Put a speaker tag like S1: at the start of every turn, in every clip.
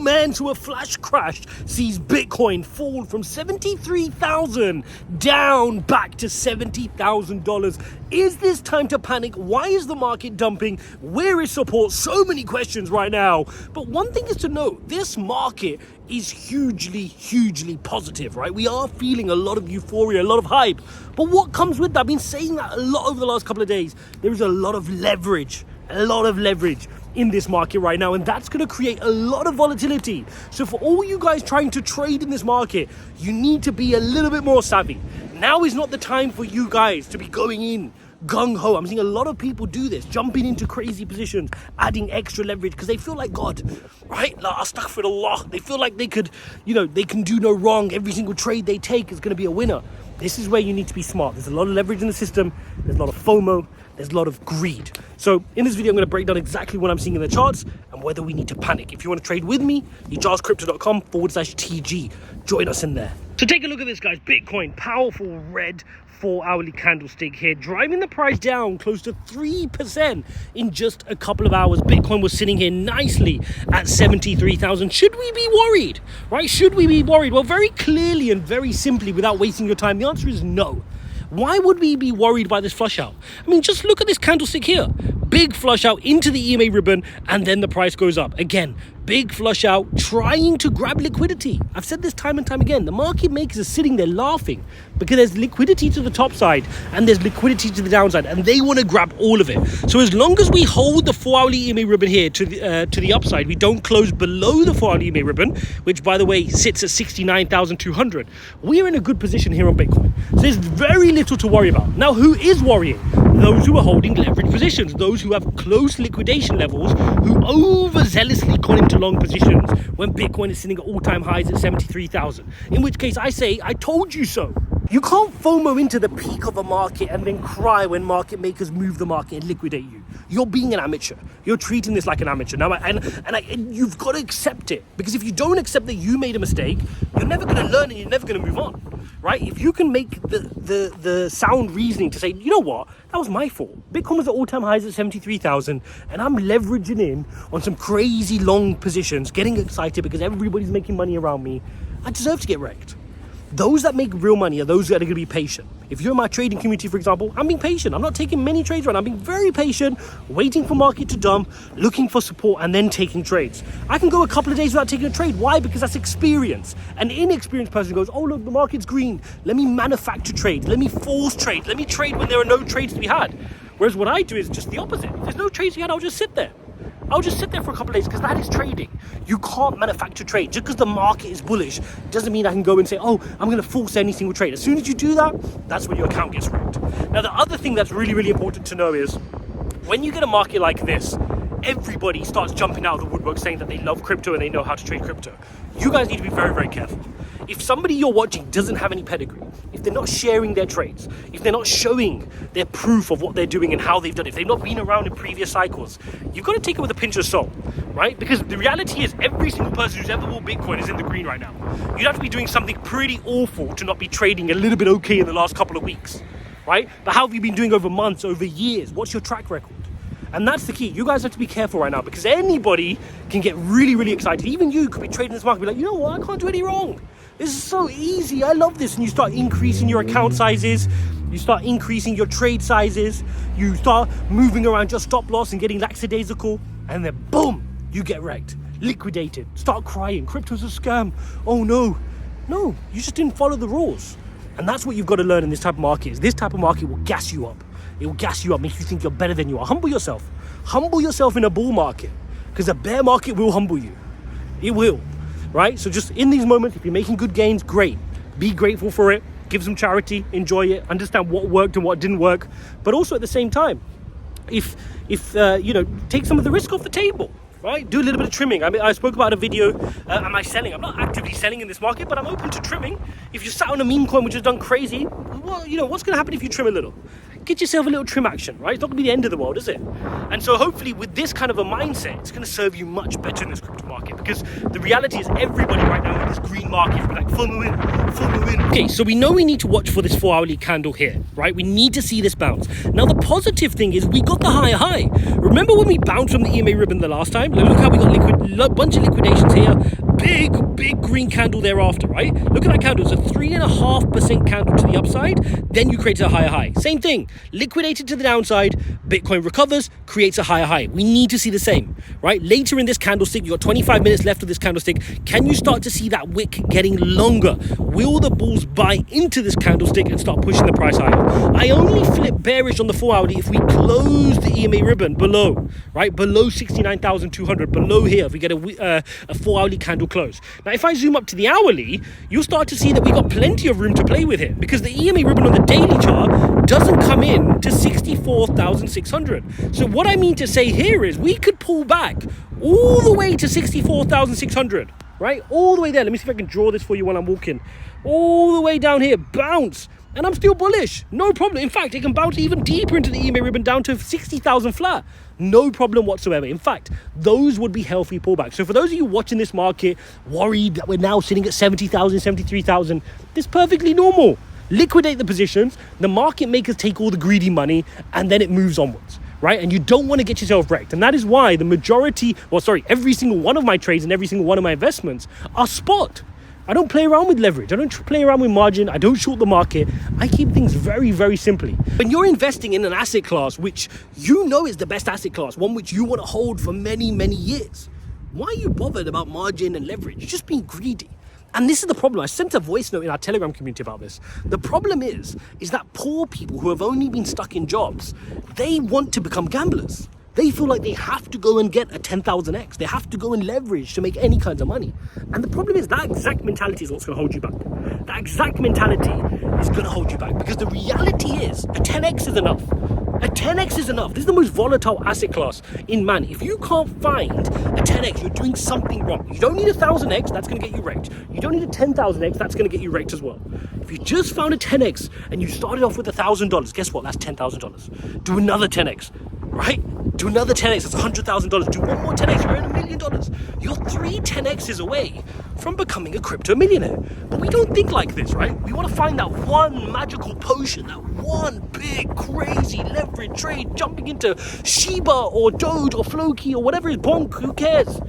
S1: man to a flash crash sees Bitcoin fall from 73,000 down back to $70,000. Is this time to panic? Why is the market dumping? Where is support? So many questions right now. But one thing is to note, this market is hugely positive, right? We are feeling a lot of euphoria, a lot of hype. But what comes with that? I've been saying that a lot over the last couple of days. There is a lot of leverage in this market right now, and that's going to create a lot of volatility. So for all you guys trying to trade in this market, you need to be a little bit more savvy. Now is not the time for you guys to be going in gung-ho. I'm seeing a lot of people do this, jumping into crazy positions, adding extra leverage because they feel like God, right? Like, astaghfirullah. They feel like they could, they can do no wrong. Every single trade they take is going to be a winner. This is where you need to be smart. There's a lot of leverage in the system. There's a lot of FOMO. There's a lot of greed. So in this video, I'm going to break down exactly what I'm seeing in the charts and whether we need to panic. If you want to trade with me, ijazcrypto.com/TG. Join us in there. So take a look at this, guys. Bitcoin, powerful red 4-hourly candlestick here, driving the price down close to 3% in just a couple of hours. Bitcoin was sitting here nicely at 73,000. Should we be worried, right? Should we be worried? Well, very clearly and very simply, without wasting your time, the answer is no. Why would we be worried by this flush out? I mean, just look at this candlestick here. Big flush out into the EMA ribbon, and then the price goes up. Again, big flush out, trying to grab liquidity. I've said this time and time again. The market makers are sitting there laughing because there's liquidity to the top side and there's liquidity to the downside, and they want to grab all of it. So as long as we hold the 4-hourly EMA ribbon here to the upside, we don't close below the 4-hourly EMA ribbon, which, by the way, sits at 69,200. We're in a good position here on Bitcoin. So there's very little to worry about. Now, who is worrying? Those who are holding leverage positions, those who have close liquidation levels, who overzealously got into long positions when Bitcoin is sitting at all-time highs at 73,000. In which case I say, I told you so. You can't FOMO into the peak of a market and then cry when market makers move the market and liquidate you. You're being an amateur. You're treating this like an amateur. Now, and you've got to accept it. Because if you don't accept that you made a mistake, you're never going to learn and you're never going to move on. Right? If you can make the sound reasoning to say, you know what, that was my fault. Bitcoin was at all-time highs at 73,000 and I'm leveraging in on some crazy long positions, getting excited because everybody's making money around me. I deserve to get wrecked. Those that make real money are those that are going to be patient. If you're in my trading community, for example, I'm being patient. I'm not taking many trades right now. I'm being very patient, waiting for market to dump, looking for support, and then taking trades. I can go a couple of days without taking a trade. Why? Because that's experience. An inexperienced person goes, oh, look, the market's green. Let me manufacture trades. Let me force trade. Let me trade when there are no trades to be had. Whereas what I do is just the opposite. If there's no trades to be had, I'll just sit there. I'll just sit there for a couple of days because that is trading. You can't manufacture trade. Just because the market is bullish doesn't mean I can go and say, oh, I'm going to force any single trade. As soon as you do that, that's when your account gets wrecked. Now, the other thing that's really important to know is when you get a market like this, everybody starts jumping out of the woodwork saying that they love crypto and they know how to trade crypto. You guys need to be very careful. If somebody you're watching doesn't have any pedigree, if they're not sharing their trades, if they're not showing their proof of what they're doing and how they've done it, if they've not been around in previous cycles, you've got to take it with a pinch of salt, right? Because the reality is every single person who's ever bought Bitcoin is in the green right now. You'd have to be doing something pretty awful to not be trading a little bit okay in the last couple of weeks, right? But how have you been doing over months, over years? What's your track record? And that's the key. You guys have to be careful right now because anybody can get really excited. Even you could be trading this market and be like, you know what, I can't do any wrong. This is so easy. I love this. And you start increasing your account sizes. You start increasing your trade sizes. You start moving around your stop loss and getting lackadaisical. And then boom, you get wrecked, liquidated, start crying. Crypto's a scam. Oh no. No, you just didn't follow the rules. And that's what you've got to learn in this type of market. Is this type of market will gas you up. It will gas you up, make you think you're better than you are. Humble yourself. Humble yourself in a bull market because a bear market will humble you. It will, right? So just in these moments, if you're making good gains, great. Be grateful for it. Give some charity. Enjoy it. Understand what worked and what didn't work. But also at the same time, if take some of the risk off the table. Right? Do a little bit of trimming. I mean, I spoke about a video, am I selling? I'm not actively selling in this market, but I'm open to trimming. If you sat on a meme coin which has done crazy, well, what's going to happen if you trim a little? get yourself a little trim action, right? It's not gonna be the end of the world, is it? And so hopefully with this kind of a mindset, it's gonna serve you much better in this crypto market, because the reality is everybody right now in this green market is like, FOMO in, FOMO in. Okay, so we know we need to watch for this 4-hourly candle here, right? We need to see this bounce. Now, the positive thing is we got the higher high. Remember when we bounced from the EMA ribbon the last time? Look how we got bunch of liquidations here. Big green candle thereafter, right? Look at that candle. It's a 3.5% candle to the upside. Then you create a higher high. Same thing. Liquidated to the downside. Bitcoin recovers, creates a higher high. We need to see the same, right? Later in this candlestick, you got 25 minutes left of this candlestick. Can you start to see that wick getting longer? Will the bulls buy into this candlestick and start pushing the price higher? I only flip bearish on the 4-hourly if we close the EMA ribbon below, right? Below 69,200, below here, if we get a 4-hourly candle close. Now, if I zoom up to the hourly, you'll start to see that we got plenty of room to play with here, because the EMA ribbon on the daily chart doesn't come in to 64,600. So what I mean to say here is we could pull back all the way to 64,600, right? All the way there. Let me see if I can draw this for you while I'm walking. All the way down here, bounce. And I'm still bullish, no problem. In fact, it can bounce even deeper into the EMA ribbon down to 60,000 flat. No problem whatsoever. In fact, those would be healthy pullbacks. So for those of you watching this market, worried that we're now sitting at 70,000, 73,000, this is perfectly normal. Liquidate the positions, the market makers take all the greedy money, and then it moves onwards, right? And you don't want to get yourself wrecked. And that is why the majority, every single one of my trades and every single one of my investments are spot. I don't play around with leverage. I don't play around with margin. I don't short the market. I keep things very, very simply. When you're investing in an asset class, which you know is the best asset class, one which you want to hold for many, many years, why are you bothered about margin and leverage? You're just being greedy. And this is the problem. I sent a voice note in our Telegram community about this. The problem is that poor people who have only been stuck in jobs, they want to become gamblers. They feel like they have to go and get a 10,000x. They have to go and leverage to make any kinds of money. And the problem is that exact mentality is what's going to hold you back. That exact mentality is going to hold you back, because the reality is a 10x is enough. A 10x is enough. This is the most volatile asset class in man. If you can't find a 10x, you're doing something wrong. You don't need a 1,000x, that's going to get you wrecked. You don't need a 10,000x, that's going to get you wrecked as well. If you just found a 10x and you started off with $1,000, guess what? That's $10,000. Do another 10x, right? Do another 10x, that's $100,000. Do one more 10x, you're earning $1 million. You're 3 10x's away from becoming a crypto millionaire. But we don't think like this, right? We want to find that one magical potion, that one big, crazy leverage trade, jumping into Shiba or Doge or Floki or whatever is bonk, who cares?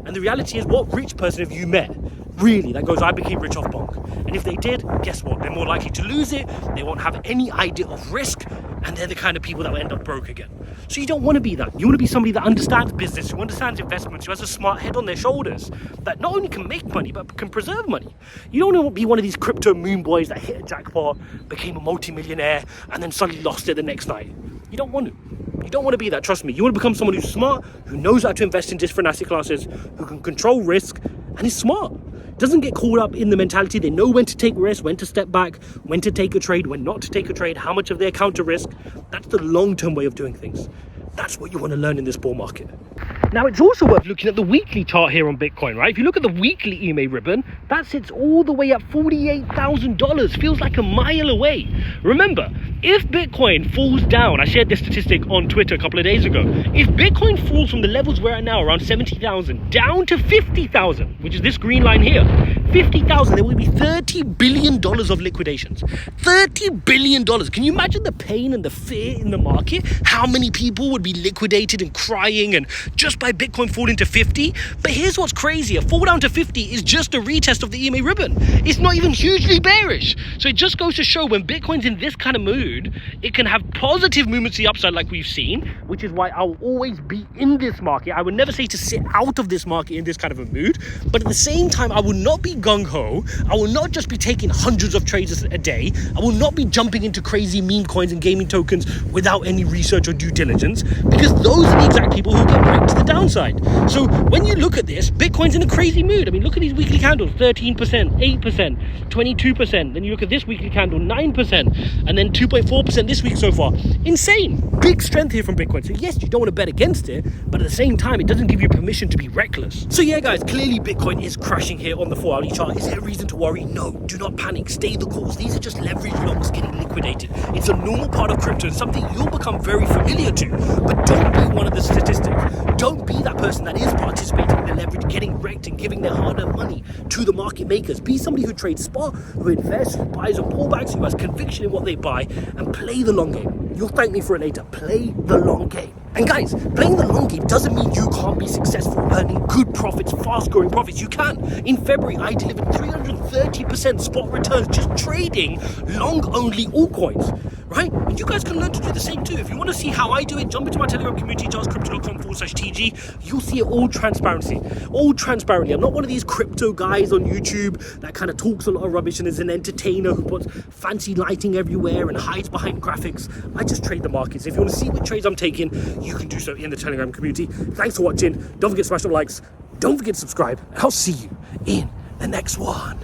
S1: And the reality is, what rich person have you met, really, that goes, I became rich off bonk? And if they did, guess what? They're more likely to lose it. They won't have any idea of risk. And they're the kind of people that will end up broke again. So you don't want to be that. You want to be somebody that understands business, who understands investments, who has a smart head on their shoulders, that not only can make money, but can preserve money. You don't want to be one of these crypto moon boys that hit a jackpot, became a multi-millionaire, and then suddenly lost it the next night. You don't want to. You don't want to be that, trust me. You want to become someone who's smart, who knows how to invest in different asset classes, who can control risk, and is smart. Doesn't get caught up in the mentality. They know when to take risks, when to step back, when to take a trade, when not to take a trade, how much of their counter risk. That's the long-term way of doing things. That's what you want to learn in this bull market. Now, it's also worth looking at the weekly chart here on Bitcoin, right? If you look at the weekly EMA ribbon, that sits all the way at $48,000. Feels like a mile away. Remember, if Bitcoin falls down, I shared this statistic on Twitter a couple of days ago. If Bitcoin falls from the levels we're at now, around 70,000, down to 50,000, which is this green line here, 50,000, there will be $30 billion of liquidations. $30 billion. Can you imagine the pain and the fear in the market? How many people would be liquidated and crying and just by Bitcoin falling to 50? But here's what's crazy. A fall down to 50 is just a retest of the EMA ribbon. It's not even hugely bearish. So it just goes to show when Bitcoin's in this kind of mood, it can have positive movements to the upside like we've seen, which is why I'll always be in this market. I would never say to sit out of this market in this kind of a mood, but at the same time, I will not be gung-ho. I will not just be taking hundreds of trades a day. I will not be jumping into crazy meme coins and gaming tokens without any research or due diligence, because those are the exact people who get wrecked the downside. So when you look at this, Bitcoin's in a crazy mood. I mean, look at these weekly candles, 13%, 8%, 22%. Then you look at this weekly candle, 9%, and then 2.4% this week so far. Insane. Big strength here from Bitcoin. So yes, you don't want to bet against it, but at the same time, it doesn't give you permission to be reckless. So yeah, guys, clearly Bitcoin is crashing here on the 4-hourly chart. Is there a reason to worry? No, do not panic. Stay the course. These are just leverage longs getting liquidated. It's a normal part of crypto and something you'll become very familiar to. But don't be one of the statistics. Don't be that person that is participating in the leverage, getting wrecked and giving their hard-earned money to the market makers. Be somebody who trades spot, who invests, who buys on pullbacks, who has conviction in what they buy, and play the long game. You'll thank me for it later. Play the long game. And guys, playing the long game doesn't mean you can't be successful earning good profits, fast-growing profits. You can. In February, I delivered 330% spot returns just trading long-only altcoins, right? And you guys can learn to do the same too. If you want to see how I do it, jump into my Telegram community, jarscrypto.com/TG. You'll see it all transparency, all transparently. I'm not one of these crypto guys on YouTube that kind of talks a lot of rubbish and is an entertainer who puts fancy lighting everywhere and hides behind graphics. I just trade the markets. If you want to see what trades I'm taking, you can do so in the Telegram community. Thanks for watching. Don't forget to smash the likes. Don't forget to subscribe. I'll see you in the next one.